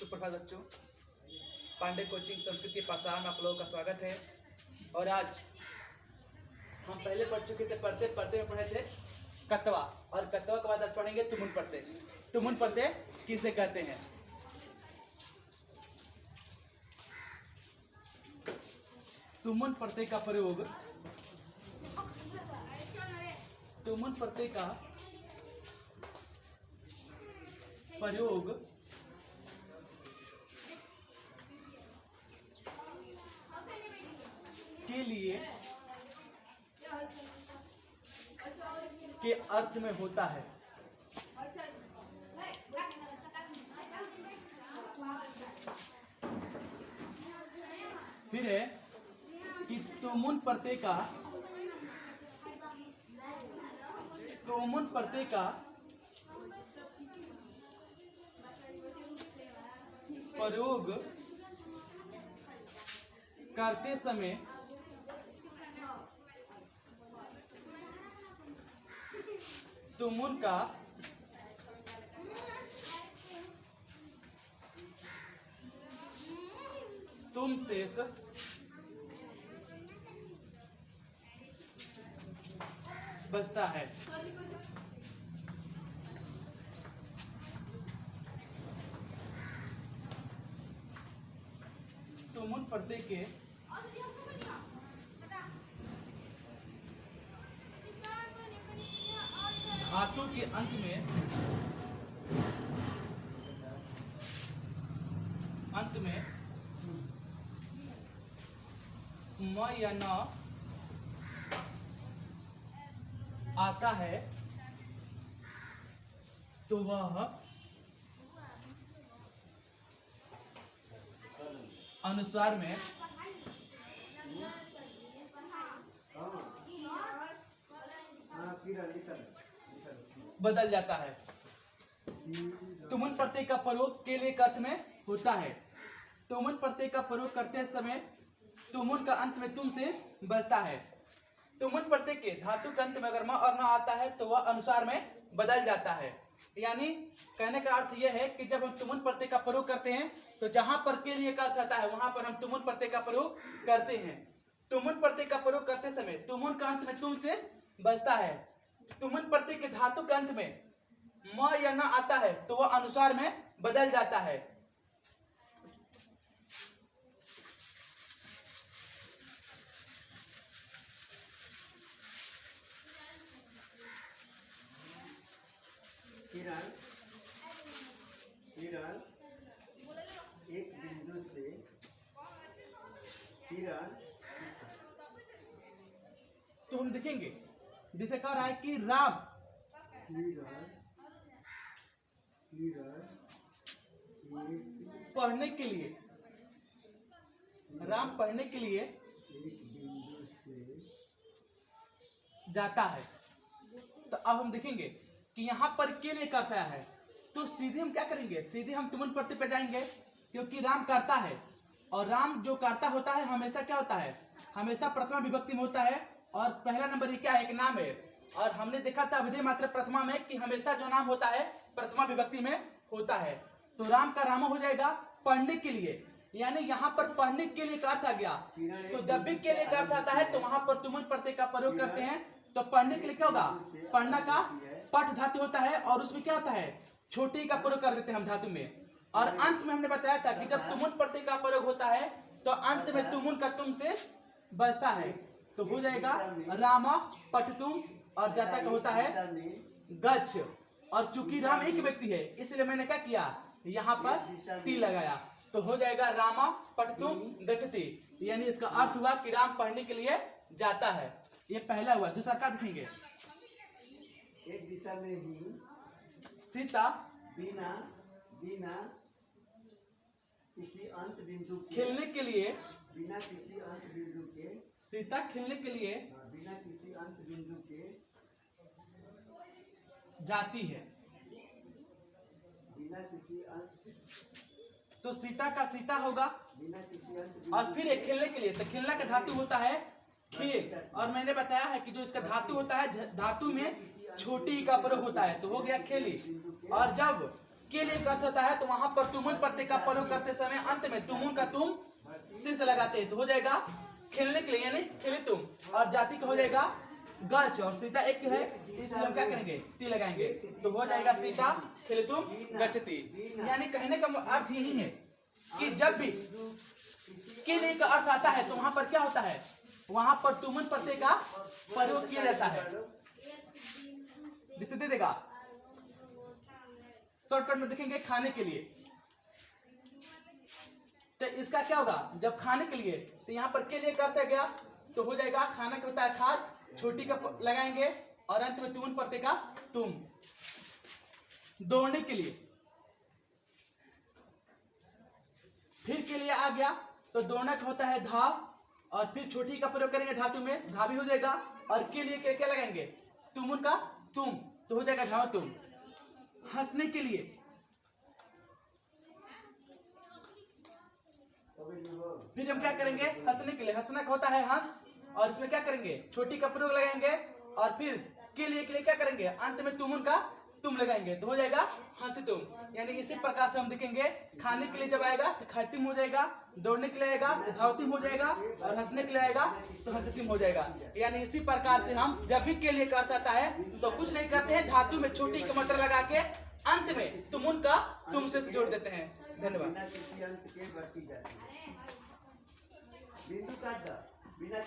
सुप्रभात बच्चों। पांडे कोचिंग संस्कृत की पाठशाला में आप लोगों का स्वागत है। और आज हम पहले पढ़ चुके थे, पढ़ते पढ़ते में पढ़े थे कत्वा, और कत्वा के बाद आज पढ़ेंगे तुमुन पढ़ते। तुमुन पढ़ते किसे कहते हैं? तुमुन प्रत्यय का प्रयोग, तुमुन प्रत्यय का प्रयोग के लिए के अर्थ में होता है। फिर है कि तुमुन प्रत्यय का प्रयोग करते समय तुमुन का तुम शेष बचता है। तुमुन प्रत्यय के धातु के अंत में म या न आता है तो वह अनुस्वार में बदल जाता है। तुमुन प्रत्यय का प्रयोग के लिए अर्थ में होता है। तुमुन प्रत्यय का प्रयोग करते समय तुमुन का अंत में तुम शेष बचता है। तुमुन प्रत्यय के धातु के अंत में अगर म और न आता है तो वह अनुस्वार में बदल जाता है। यानी कहने का अर्थ यह है कि जब हम तुमुन प्रत्यय का प्रयोग करते हैं तो जहां पर के लिए का अर्थ आता है वहां पर हम तुमुन प्रत्यय का प्रयोग करते हैं। तुमुन प्रत्यय का प्रयोग करते समय तुमुन का अंत में तुम शेष बचता है। तुमुन प्रत्यय के धातु के अंत में म या न आता है तो वह अनुस्वार में बदल जाता है। किरण एक बिंदु से किरण, तो हम देखेंगे जैसे कह रहा है कि राम पढ़ने के लिए, राम पढ़ने के लिए एक बिंदु से जाता है। तो अब हम देखेंगे कि यहाँ पर के लिए करता है तो सीधे हम क्या करेंगे, सीधे हम तुमुन प्रत्यय पे जाएंगे क्योंकि राम करता है और राम जो करता होता है हमेशा क्या होता है, हमेशा प्रथमा विभक्ति में होता है। और पहला नंबर ये क्या है, एक नाम है। और हमने देखा था अभिधेय मात्रा प्रथमा में कि हमेशा जो नाम होता है प्रथमा विभक्ति में होता है। तो राम का राम हो जाएगा पढ़ने के लिए, यानी यहाँ पर पढ़ने के लिए का अर्थ आ गया। तो जब भी के लिए का अर्थ आता है तो वहां पर तुमुन प्रत्यय का प्रयोग करते हैं। तो पढ़ने के लिए क्या होगा, पढ़ना का पठ धातु होता है और उसमें क्या होता है, छोटी का प्रयोग कर देते हैं हम धातु में। और अंत में हमने बताया था कि जब तुमुन प्रत्यय का प्रयोग होता है तो अंत में तुमुन का तुम शेष बचता है। तो हो जाएगा रामा पठतुम, और जाता का होता है गच्छ। और चूंकि राम एक व्यक्ति है इसलिए मैंने क्या किया, यहाँ पर टी लगाया। तो हो जाएगा रामा पठतुम गच्छति, यानी इसका अर्थ हुआ कि राम पढ़ने के लिए जाता है। ये पहला हुआ। दूसरा क्या देखेंगे, एक दिशा में ही सीता बिना किसी अंत बिंदु के, खेलने के लिए, बिना किसी अंत बिंदु के, सीता खेलने के लिए बिना किसी अंत बिंदु के जाती है। बिना किसी अंत, तो सीता का सीता होगा। बिना किसी अंत और फिर एक खेलने के लिए, तो खेलना का धातु होता है खेल। और मैंने बताया है कि जो इसका धातु होता है, धातु में छोटी का प्रयोग होता है, तो हो गया खेली। और जब के लिए अर्थ होता है तो वहां पर तुमुन प्रत्यय का प्रयोग करते समय अंत में तुमुन का तुम से लगाते हैं तो हो जाएगा खेलने के लिए यानी खेले तुम, और जाति का हो जाएगा गच, और सीता एक है इसलिए हम क्या करेंगे ती लगाएंगे तो हो जाएगा सीता खेले तुम गच्छति। यानी कहने का अर्थ यही है कि जब भी के लिए का अर्थ आता है तो वहां पर क्या होता है, वहां पर तुमुन प्रत्यय का प्रयोग किया जाता है। जिससे दे देगा शॉर्टकट में देखेंगे खाने के लिए, तो इसका क्या होगा जब खाने के लिए तो यहाँ पर के लिए करता गया तो हो जाएगा खाना का होता है खाद, छोटी का लगाएंगे और अंत में तुमुन प्रत्यय का तुम। दौड़ने के लिए फिर के लिए आ गया तो दौड़ना का होता है धा, और फिर छोटी का प्रयोग करेंगे धातु में धा भी हो जाएगा, और के लिए क्या लगाएंगे तुमुन का तुम तो हो जाएगा धाव तुम। हंसने के लिए फिर हम क्या करेंगे हंसने के लिए, हंसना का होता है हंस, और इसमें क्या करेंगे छोटी का प्रयोग लगाएंगे, और फिर के लिए क्या करेंगे अंत में तुमुन का तुम लगाएंगे तो हो जाएगा हंसी तुम। यानी इसी प्रकार से हम देखेंगे खाने के लिए जब आएगा तो खातिम हो जाएगा, दौड़ने के लिए आएगा तो धावतिम हो जाएगा, और हंसने के लिए आएगा तो हंसतिम हो जाएगा। यानी इसी प्रकार से हम जब भी के लिए अर्थ आता है तो कुछ नहीं करते हैं, धातु में छोटी का मात्रा लगा के अंत में तुमुन का तुम से जोड़ देते हैं। धन्यवाद। बिना किसी अंत के बढ़ती जाती है। बिंदु काट दो बिना